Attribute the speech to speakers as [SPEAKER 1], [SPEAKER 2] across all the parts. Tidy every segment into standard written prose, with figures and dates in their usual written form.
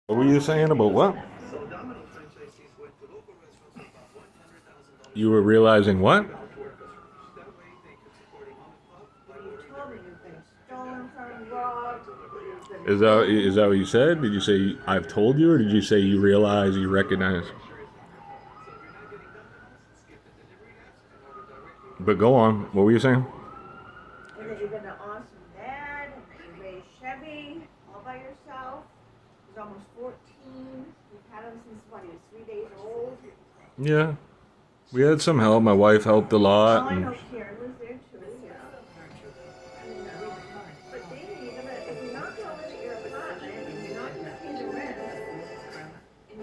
[SPEAKER 1] What were you saying about what? You were realizing what? Is that what you said? Did you say I've told you, or did you say you realize, you recognize? But go on. What were you saying?
[SPEAKER 2] And that you're gonna awesome dad, and that you raised Chevy all by yourself. He's almost 14. You've had him since what, he was 3 days old.
[SPEAKER 1] Yeah, we had some help. My wife helped a
[SPEAKER 2] Oh,
[SPEAKER 1] lot.
[SPEAKER 2] I
[SPEAKER 1] And
[SPEAKER 2] know Karen was there too. Yeah. But Dana, if you're not gonna live at your apartment and you're not gonna pay the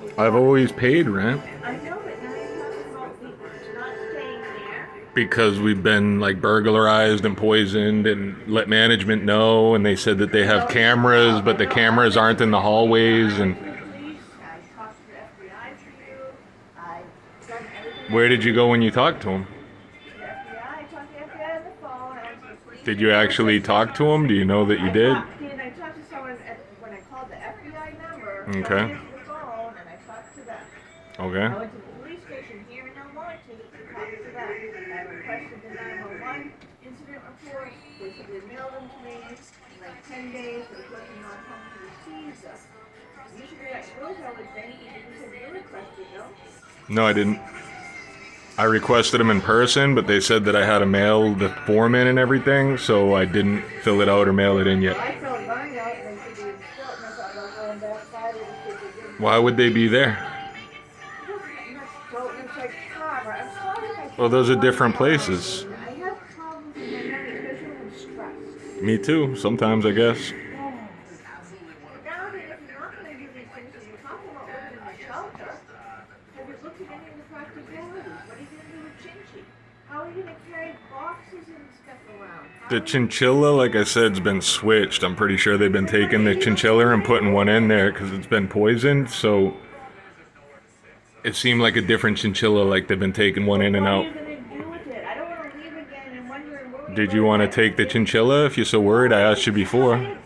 [SPEAKER 2] rent,
[SPEAKER 1] I've always paid rent
[SPEAKER 2] I know, but now you're talking about not staying there.
[SPEAKER 1] because we've been like burglarized and poisoned, and let management know, and they said that they have cameras, but the cameras aren't in the hallways. And
[SPEAKER 2] I talked to the FBI for you. I've done everything.
[SPEAKER 1] where did you go when you talked to him?
[SPEAKER 2] The FBI. I talked to the FBI on the phone. I went to the police.
[SPEAKER 1] Did you actually talk to him? Do you know that you did?
[SPEAKER 2] I talked to someone when I called the FBI number.
[SPEAKER 1] Okay.
[SPEAKER 2] I answered the phone and I talked to them.
[SPEAKER 1] Okay.
[SPEAKER 2] I went to the police station here in Elmont to talk to them. I requested the 911 incident report. They said they mailed them to me in like 10 days. They're working on coming to receive them. Usually I suppose I would think you said you requested them.
[SPEAKER 1] No, I didn't. I requested them in person, but they said that I had to mail the form in and everything, so I didn't fill it out or mail it in yet.
[SPEAKER 2] I felt burned out and they said you were still, and I thought about going back Friday to see if they did.
[SPEAKER 1] Why would they be there? Well, those are different places.
[SPEAKER 2] I have problems with my memory, especially when I'm stressed.
[SPEAKER 1] Me too, sometimes, I guess.
[SPEAKER 2] Now that if you're not going to do these things and you're talking about living in a shelter, have you looked at any of the practicalities? What are you going to do with Chinchi? How are you going to carry boxes and stuff around?
[SPEAKER 1] The chinchilla, like I said, has been switched. I'm pretty sure they've been taking the chinchilla and putting one in there because it's been poisoned, so it seemed like a different chinchilla, like they've been taking one in and out.
[SPEAKER 2] What are you going to do with it? I don't want to leave again and wondering where
[SPEAKER 1] Did you want to take the chinchilla if you're so worried? I asked you before.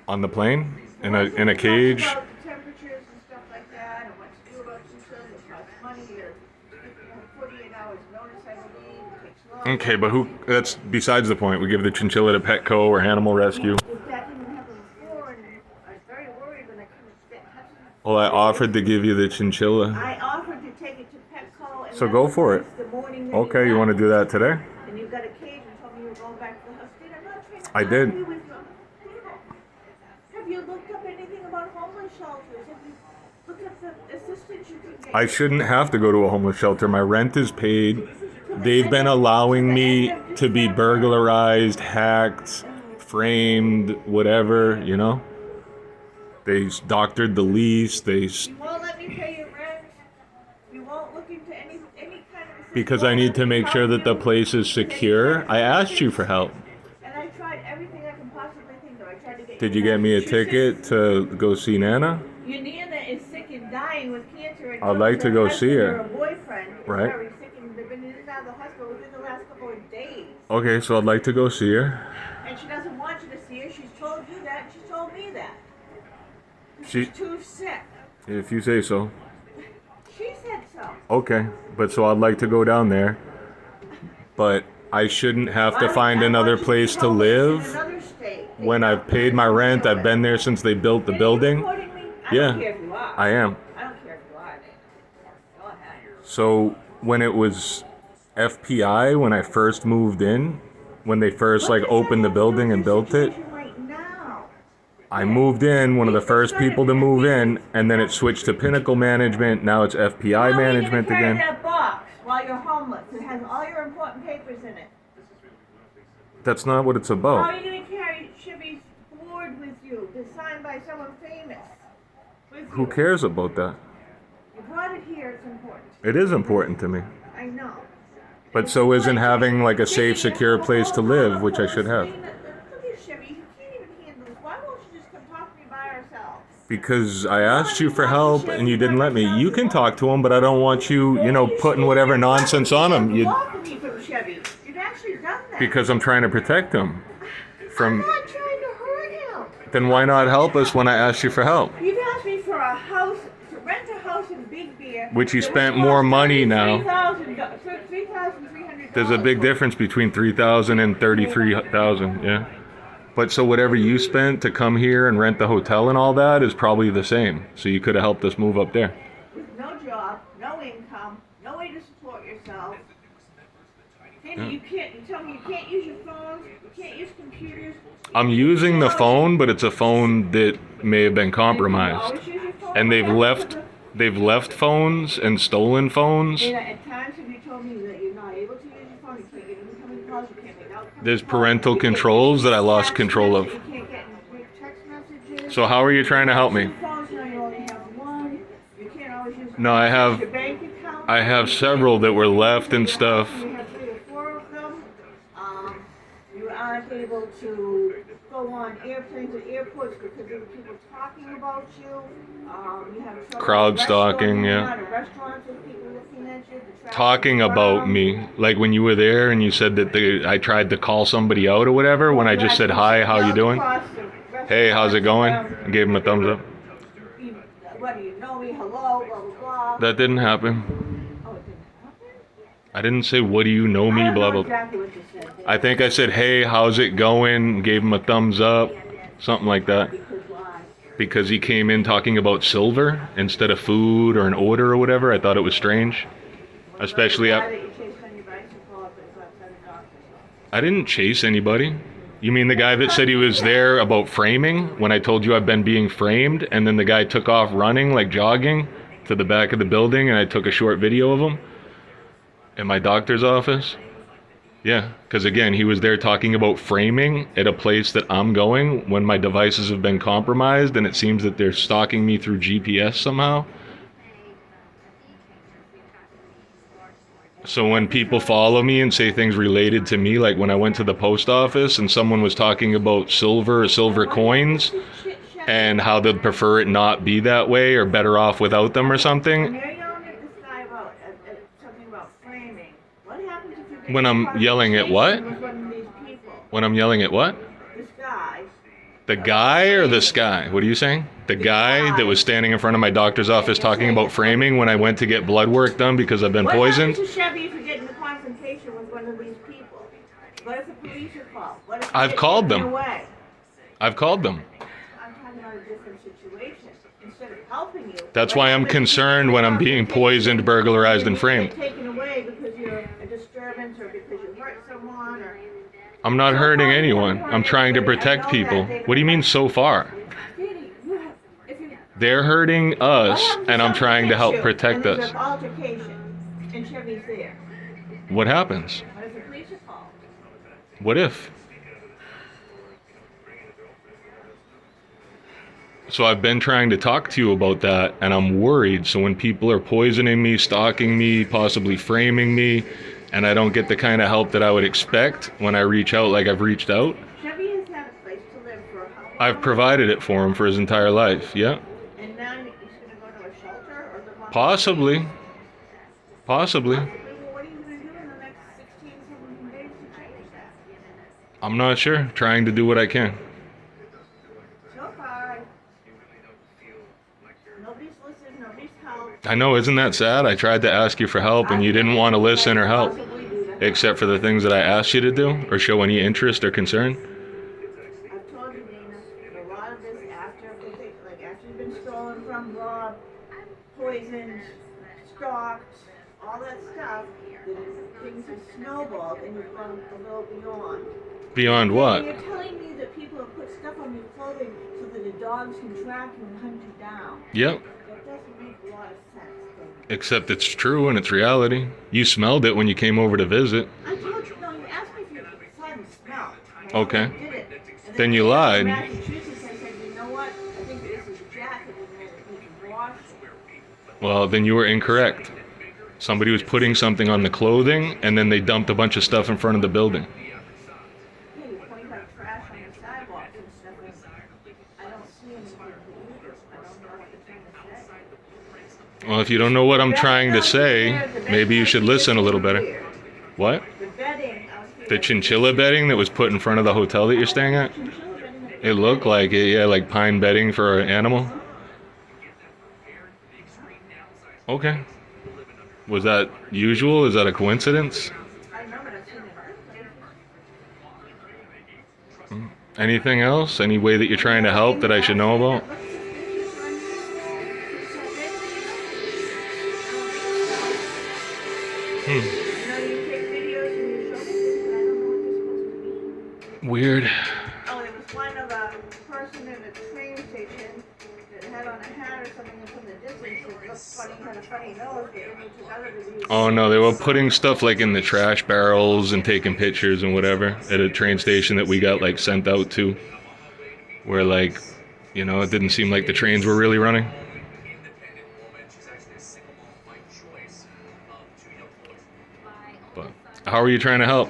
[SPEAKER 1] On the plane? In a cage?
[SPEAKER 2] About the temperatures and stuff like that and what to do about chinchillas. It costs money. You have 48 hours notice, I believe. It takes long.
[SPEAKER 1] Okay, but that's besides the point. We give the chinchilla to Petco or Animal Rescue.
[SPEAKER 2] If that didn't happen before, and I was very worried when I couldn't touch it.
[SPEAKER 1] Well, I offered to give you the chinchilla.
[SPEAKER 2] I offered to take it to Petco. And
[SPEAKER 1] So go for it.
[SPEAKER 2] the morning that
[SPEAKER 1] Okay, you want to do that today?
[SPEAKER 2] And you got a cage and told me you were going back to the house. I'm not trying to
[SPEAKER 1] I did.
[SPEAKER 2] argue with you. Have you looked up anything about homeless shelters? Have you looked up the assistance you can get?
[SPEAKER 1] I shouldn't have to go to a homeless shelter. My rent is paid. They've been allowing me to be burglarized, hacked, framed, whatever, you know? They doctored the lease.
[SPEAKER 2] You won't let me pay your rent. You won't look into any kind of assistance.
[SPEAKER 1] Because I need to make sure that the place is secure. I asked you for help.
[SPEAKER 2] And I tried everything I can possibly think of. I tried to get.
[SPEAKER 1] Did you get me a ticket to go see Nana?
[SPEAKER 2] Your Nana is sick and dying with cancer. And
[SPEAKER 1] I'd like to go see her.
[SPEAKER 2] Her boyfriend is
[SPEAKER 1] Right.
[SPEAKER 2] very sick and they've been in and out of the hospital within the last couple of days.
[SPEAKER 1] Okay, so I'd like to go see her.
[SPEAKER 2] And she doesn't want you to see her. She's told you that. And she's told me that.
[SPEAKER 1] She,
[SPEAKER 2] She's too sick.
[SPEAKER 1] if you say so.
[SPEAKER 2] She said so.
[SPEAKER 1] Okay, but so I'd like to go down there. But I shouldn't have to find another place to live.
[SPEAKER 2] Another state.
[SPEAKER 1] When I've paid my rent, I've been there since they built the building.
[SPEAKER 2] I
[SPEAKER 1] Yeah,
[SPEAKER 2] don't care if you are.
[SPEAKER 1] I am.
[SPEAKER 2] I don't care if you are. Go ahead.
[SPEAKER 1] So when it was FPI, when I first moved in, when they first like opened the building and built it,
[SPEAKER 2] Right now.
[SPEAKER 1] I moved in, one of the first people to move in, and then it switched to Pinnacle Management. Now it's FPI Management
[SPEAKER 2] How are you
[SPEAKER 1] again.
[SPEAKER 2] gonna carry that box while you're homeless? It has all your important papers in it.
[SPEAKER 1] That's not what it's
[SPEAKER 2] How
[SPEAKER 1] about.
[SPEAKER 2] are you gonna carry Chivy's board with you, that's signed by someone famous? With
[SPEAKER 1] Who
[SPEAKER 2] you?
[SPEAKER 1] cares about that?
[SPEAKER 2] You brought it here. It's important.
[SPEAKER 1] It is important to me.
[SPEAKER 2] I know.
[SPEAKER 1] But so isn't having like a safe, secure place to live, which I should have.
[SPEAKER 2] Look at Chevy. You can't even handle this. Why won't you just come talk to me by ourselves?
[SPEAKER 1] Because I asked you for help and you didn't let me. You can talk to him, but I don't want you, putting whatever nonsense on him.
[SPEAKER 2] Walk with me from Chevy. You've actually done that.
[SPEAKER 1] Because I'm trying to protect him
[SPEAKER 2] I'm
[SPEAKER 1] from.
[SPEAKER 2] not trying to hurt him.
[SPEAKER 1] Then why not help us when I asked you for help?
[SPEAKER 2] You've asked me for a house, to rent a house in Big Bear.
[SPEAKER 1] Which you spent more money now.
[SPEAKER 2] $3,300.
[SPEAKER 1] There's a big difference between $3,000 and $33,000. Yeah. But so whatever you spent to come here and rent the hotel and all that is probably the same. So you could have helped us move up there.
[SPEAKER 2] With no job, no income, no way to support yourself. Then you tell me you can't use your phones, you can't use computers.
[SPEAKER 1] I'm using the phone, but it's a phone that may have been compromised. And they've left phones and stolen phones.
[SPEAKER 2] And at times have you told me that you're not able to use your phone, you can't get incoming calls, you can't make outgoing
[SPEAKER 1] There's
[SPEAKER 2] calls,
[SPEAKER 1] parental controls that I lost control of.
[SPEAKER 2] you can't get text messages.
[SPEAKER 1] So how are you trying to help me?
[SPEAKER 2] Two phones, now you only have one. You can't always use
[SPEAKER 1] No, I have
[SPEAKER 2] your bank account.
[SPEAKER 1] I have several that were left and stuff.
[SPEAKER 2] You have 3 or 4 of them. You aren't able to go on airplanes at airports because there were people talking about you. You have trouble
[SPEAKER 1] Crowd
[SPEAKER 2] at
[SPEAKER 1] stalking,
[SPEAKER 2] restaurants,
[SPEAKER 1] yeah.
[SPEAKER 2] Not at restaurants with people looking at you. The traffic
[SPEAKER 1] Talking about
[SPEAKER 2] around.
[SPEAKER 1] me, like when you were there and you said that I tried to call somebody out or whatever, when I just said, hi, how you doing? Hey, how's it going? I gave him a thumbs up.
[SPEAKER 2] What do you know me? Hello, blah, blah, blah.
[SPEAKER 1] That didn't happen.
[SPEAKER 2] Oh, it didn't happen?
[SPEAKER 1] I didn't say, what do you know
[SPEAKER 2] I
[SPEAKER 1] me,
[SPEAKER 2] don't
[SPEAKER 1] blah,
[SPEAKER 2] know
[SPEAKER 1] blah.
[SPEAKER 2] exactly what you said there.
[SPEAKER 1] I think I said, hey, how's it going? Gave him a thumbs up, something like that.
[SPEAKER 2] Because why?
[SPEAKER 1] Because he came in talking about silver instead of food or an order or whatever. I thought it was strange. Especially
[SPEAKER 2] Why that you chased on your bicycle up and got to the doctor's office?
[SPEAKER 1] I didn't chase anybody. You mean the guy that said he was there about framing when I told you I've been being framed, and then the guy took off running, like jogging, to the back of the building, and I took a short video of him in my doctor's office? Yeah, because again, he was there talking about framing at a place that I'm going when my devices have been compromised, and it seems that they're stalking me through GPS somehow. So when people follow me and say things related to me, like when I went to the post office and someone was talking about silver or silver coins and how they'd prefer it not be that way or better off without them or something,
[SPEAKER 2] When you're yelling at this guy about something about framing, what happens if you get
[SPEAKER 1] when I'm
[SPEAKER 2] caught
[SPEAKER 1] yelling at what?
[SPEAKER 2] with one of these people?
[SPEAKER 1] When I'm yelling at what?
[SPEAKER 2] This guy.
[SPEAKER 1] The guy or the sky? What are you saying? The guy that was standing in front of my doctor's office talking about framing when I went to get blood work done because I've been poisoned?
[SPEAKER 2] What happens to Chevy if you get in a confrontation with one of these people? What if the police are called? What if
[SPEAKER 1] I've
[SPEAKER 2] they
[SPEAKER 1] called
[SPEAKER 2] get
[SPEAKER 1] them.
[SPEAKER 2] away?
[SPEAKER 1] I've called them.
[SPEAKER 2] I'm talking about a different situation. Instead of helping you.
[SPEAKER 1] That's
[SPEAKER 2] what
[SPEAKER 1] why I'm
[SPEAKER 2] happens if you
[SPEAKER 1] concerned
[SPEAKER 2] get
[SPEAKER 1] when
[SPEAKER 2] in a
[SPEAKER 1] I'm being
[SPEAKER 2] confrontation
[SPEAKER 1] poisoned, burglarized, and
[SPEAKER 2] you
[SPEAKER 1] framed.
[SPEAKER 2] get taken away because you're a disturbance or because you hurt someone or...
[SPEAKER 1] I'm not hurting anyone. I'm trying to protect people. What do you mean so far? They're hurting us, and I'm trying to help protect us.
[SPEAKER 2] And there's an altercation, and Chevy's there.
[SPEAKER 1] What happens?
[SPEAKER 2] What if the police are called?
[SPEAKER 1] What if? So I've been trying to talk to you about that, and I'm worried. So when people are poisoning me, stalking me, possibly framing me, and I don't get the kind of help that I would expect when I reach out like I've reached out,
[SPEAKER 2] Chevy has had a place to live for how long?
[SPEAKER 1] I've provided it for him for his entire life. Yeah.
[SPEAKER 2] And now he's going to go to a shelter or live on
[SPEAKER 1] Possibly. Possibly.
[SPEAKER 2] Well, what are you going to do in the next 16, 17 days to change that?
[SPEAKER 1] I'm not sure. Trying to do what I can.
[SPEAKER 2] So far, nobody's listened, nobody's helped.
[SPEAKER 1] I know, isn't that sad? I tried to ask you for help and you didn't want to listen or help, except for the things that I asked you to do or show any interest or concern.
[SPEAKER 2] I've told you, Nina, a lot of this after you've been stolen from, robbed, poisoned, stalked, all that stuff, things have snowballed and you've gone a little beyond.
[SPEAKER 1] Beyond what?
[SPEAKER 2] You're telling me that people have put stuff on your clothing so that the dogs can track you and hunt you down.
[SPEAKER 1] Yep.
[SPEAKER 2] That doesn't make a lot of sense.
[SPEAKER 1] Except it's true and it's reality. You smelled it when you came over to visit.
[SPEAKER 2] I told you, no, you asked me if you saw the smell.
[SPEAKER 1] Okay.
[SPEAKER 2] I did it. And
[SPEAKER 1] Then you
[SPEAKER 2] I
[SPEAKER 1] lied.
[SPEAKER 2] In Massachusetts, I said, you know what? I think this is a jacket in there that you can wash.
[SPEAKER 1] Well, then you were incorrect. Somebody was putting something on the clothing and then they dumped a bunch of stuff in front of the building.
[SPEAKER 2] Yeah, you're pointing out trash on the sidewalk and stuff. And I don't see anything to eat. I don't know what you're trying to say.
[SPEAKER 1] Well, if you don't know what I'm trying to say, maybe you should listen a little better. What?
[SPEAKER 2] The bedding out here.
[SPEAKER 1] The chinchilla bedding that was put in front of the hotel that you're staying at?
[SPEAKER 2] Chinchilla bedding.
[SPEAKER 1] It looked like it, yeah, like pine bedding for an animal. Okay. Was that usual? Is that a coincidence?
[SPEAKER 2] I know, but I've seen it other places.
[SPEAKER 1] Anything else? Any way that you're trying to help that I should know about?
[SPEAKER 2] That looks suspicious on you,
[SPEAKER 1] Hmm.
[SPEAKER 2] you know, you take videos and you show pictures, and I don't know what they're supposed to be.
[SPEAKER 1] Weird.
[SPEAKER 2] Oh, there was one of a person in a train station that had on a hat or something, and from the distance it looked funny, had a funny nose, but then you took other reviews.
[SPEAKER 1] Oh no, they were putting stuff like in the trash barrels and taking pictures and whatever at a train station that we got like sent out to, where like, it didn't seem like the trains were really running. But how are you trying to help?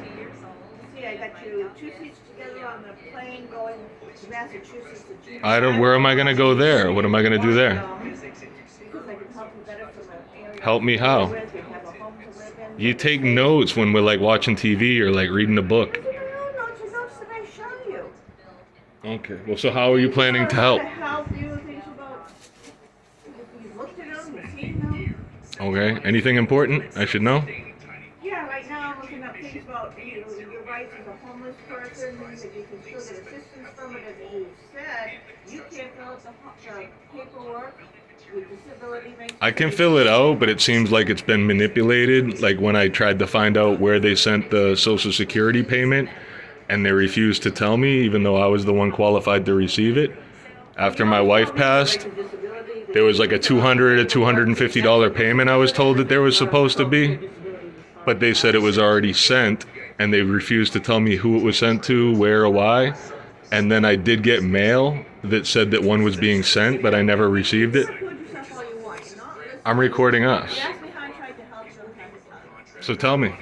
[SPEAKER 2] See, I got you two seats together on the plane going to Massachusetts to Junior
[SPEAKER 1] I don't. Where am I gonna go there? What am I gonna do there?
[SPEAKER 2] Because I can help you better from an area.
[SPEAKER 1] Help me how?
[SPEAKER 2] Where they have a home to live in.
[SPEAKER 1] You take notes when we're like watching TV or like reading a book.
[SPEAKER 2] Those are my own notes, the notes that I show you.
[SPEAKER 1] Okay. Well, so how are you planning to help?
[SPEAKER 2] To help you things about. You've looked at them, you've seen them.
[SPEAKER 1] Okay. Anything important I should know?
[SPEAKER 2] Yeah, right now I'm looking up things about your rights as a homeless person, that you can still get assistance from it, as you said. You can't fill out the paperwork. Your disability makes
[SPEAKER 1] I can fill it out, but it seems like it's been manipulated. Like when I tried to find out where they sent the Social Security payment, and they refused to tell me, even though I was the one qualified to receive it. After my wife passed, there was like a $200 to $250 payment I was told that there was supposed to be, but they said it was already sent, and they refused to tell me who it was sent to, where, or why. And then I did get mail that said that one was being sent, but I never received it. I'm recording us.
[SPEAKER 2] You asked me how I tried to help you, I'm trying to tell you.
[SPEAKER 1] So tell me.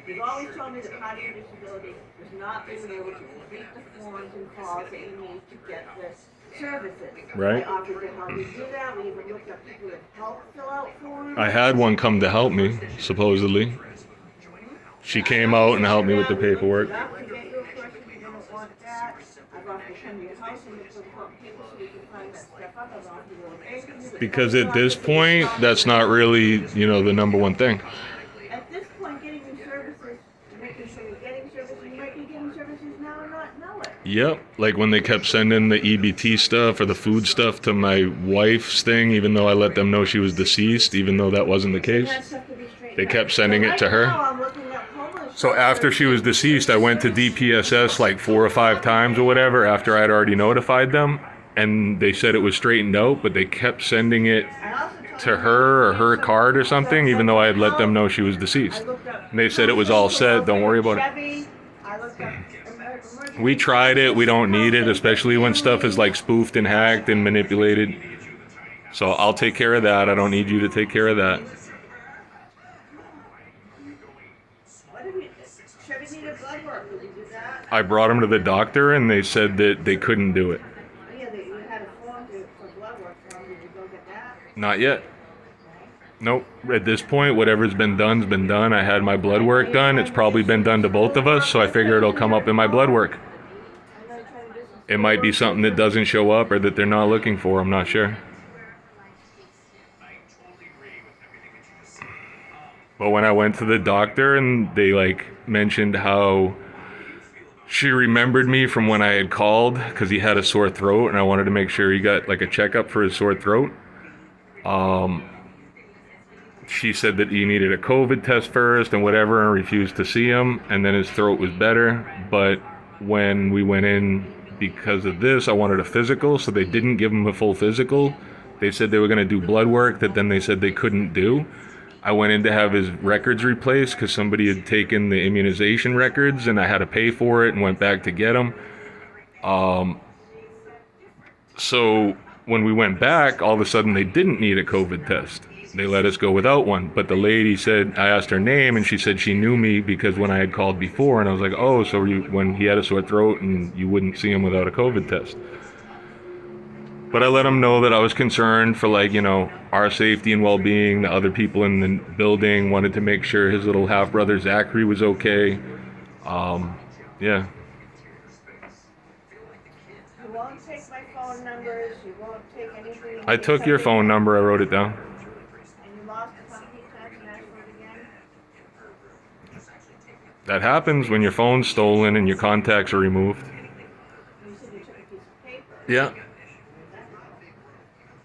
[SPEAKER 2] You've always told me that part of your disability is not being able to complete the forms and calls that you need to get the services.
[SPEAKER 1] Right.
[SPEAKER 2] I offered to help you do that. We even looked up people that help fill out forms.
[SPEAKER 1] I had one come to help me, supposedly. She came out and helped me with the paperwork.
[SPEAKER 2] I've offered to get you a person who doesn't want that. I've offered to come to your house and look for people so we can find that stuff up. I've offered to go to
[SPEAKER 1] Because at this point, that's not really, the number one thing.
[SPEAKER 2] At this point, getting you services, making sure you're getting services, you might be getting services now and not know it.
[SPEAKER 1] Yep, like when they kept sending the EBT stuff or the food stuff to my wife's thing, even though I let them know she was deceased, even though that wasn't the case. They kept sending it to her. So after she was deceased, I went to DPSS like 4 or 5 times or whatever after I'd already notified them, and they said it was straightened out, but they kept sending it to her or her card or something, even though I had let them know she was deceased. And they said it was all set, don't worry about it. We tried it, we don't need it, especially when stuff is like spoofed and hacked and manipulated. So I'll take care of that. I don't need you to take care of that. I brought him to the doctor and they said that they couldn't do it. Not yet. Nope. At this point, whatever's been done's been done. I had my blood work done. It's probably been done to both of us, so I figure it'll come up in my blood work. It might be something that doesn't show up or that they're not looking for. I'm not sure. But when I went to the doctor and they mentioned how she remembered me from when I had called because he had a sore throat and I wanted to make sure he got a checkup for his sore throat. She said that he needed a COVID test first and whatever and refused to see him, and then his throat was better. But when we went in because of this, I wanted a physical, so they didn't give him a full physical. They said they were going to do blood work that then they said they couldn't do. I went in to have his records replaced because somebody had taken the immunization records and I had to pay for it and went back to get them. So when we went back, all of a sudden they didn't need a COVID test. They let us go without one. But the lady said, I asked her name and she said she knew me because when I had called before, and I was like, oh, so when he had a sore throat and you wouldn't see him without a COVID test. But I let him know that I was concerned for our safety and well-being. The other people in the building wanted to make sure his little half-brother Zachary was okay. Yeah.
[SPEAKER 2] take anything.
[SPEAKER 1] I took your phone number. I wrote it down.
[SPEAKER 2] And you lost it how many times and asked for it again?
[SPEAKER 1] That happens when your phone's stolen and your contacts are removed.
[SPEAKER 2] You said you took a piece of paper.
[SPEAKER 1] Yeah,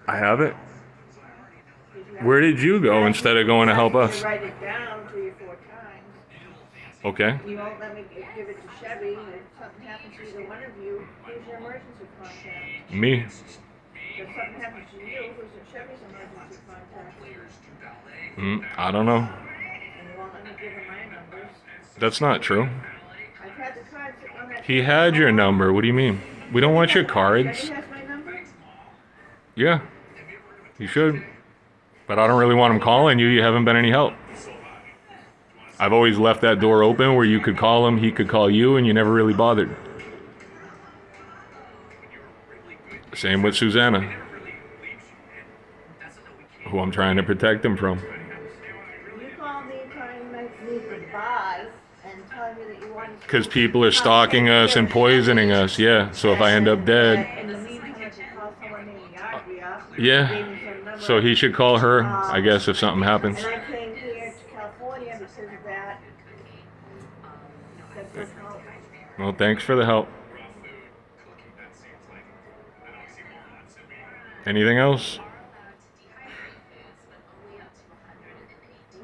[SPEAKER 1] I have it.
[SPEAKER 2] Did you have
[SPEAKER 1] Where did you go instead of going to help
[SPEAKER 2] You
[SPEAKER 1] us?
[SPEAKER 2] write it down 3 or 4 times.
[SPEAKER 1] Okay.
[SPEAKER 2] You won't let me give it to Chevy. If something happens to either one of you, who's your emergency contact?
[SPEAKER 1] Me.
[SPEAKER 2] If something happens to you, who's your Chevy's emergency contact?
[SPEAKER 1] I don't know.
[SPEAKER 2] And you won't let me give him my numbers.
[SPEAKER 1] That's not true.
[SPEAKER 2] I've had the card sitting on that.
[SPEAKER 1] He had your number. What do you mean? We don't want your
[SPEAKER 2] Chevy
[SPEAKER 1] cards.
[SPEAKER 2] has my number?
[SPEAKER 1] Yeah, you should. But I don't really want him calling you. You haven't been any help. I've always left that door open where you could call him, he could call you, and you never really bothered. Same with Susanna, who I'm trying to protect him from.
[SPEAKER 2] You called me trying to make me goodbye and telling me that you wanted to.
[SPEAKER 1] Because people are stalking us and poisoning us, yeah. So if I end up dead,
[SPEAKER 2] In the meantime, I could call someone named Yadria.
[SPEAKER 1] yeah. So he should call her, I guess, if something happens.
[SPEAKER 2] And I came here to California because of that. That's no help.
[SPEAKER 1] Well, thanks for the help. Anything else?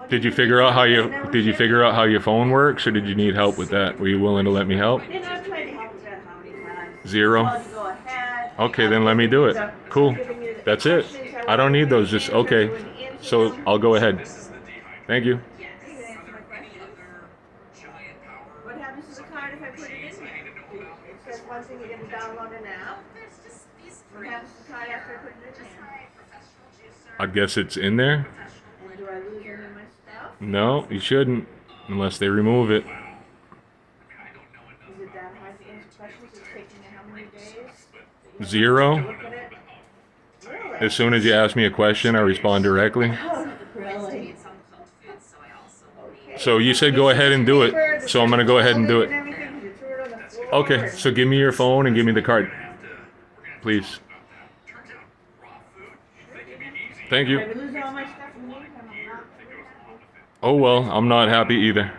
[SPEAKER 1] Did you figure out how your phone works, or did you need help with that? Were you willing to let me help?
[SPEAKER 2] You know, I've tried to help with that how many times?
[SPEAKER 1] 0?
[SPEAKER 2] Well, to go ahead.
[SPEAKER 1] Okay, then let me do it. Cool. That's it. I don't need those. Just okay. So I'll go ahead. Thank you.
[SPEAKER 2] You can answer my question. What happens to the card if I put it in there? It says one thing, you're going to download an app. What happens to the card after I put it in there?
[SPEAKER 1] I guess it's in there.
[SPEAKER 2] And do I lose any of my stuff?
[SPEAKER 1] No, you shouldn't, unless they remove it.
[SPEAKER 2] Is it that hard to answer questions? It's taking me how many days?
[SPEAKER 1] 0.
[SPEAKER 2] Look at it. Really?
[SPEAKER 1] As soon as you ask me a question, I respond directly.
[SPEAKER 2] Oh, really? Okay.
[SPEAKER 1] So you said go ahead and do it. So I'm going to go ahead and do it. Okay, so give me your phone and give me the card. Please. Thank you.
[SPEAKER 2] If I lose all my stuff in the meantime, I'm not very happy.
[SPEAKER 1] Oh well, I'm not happy either.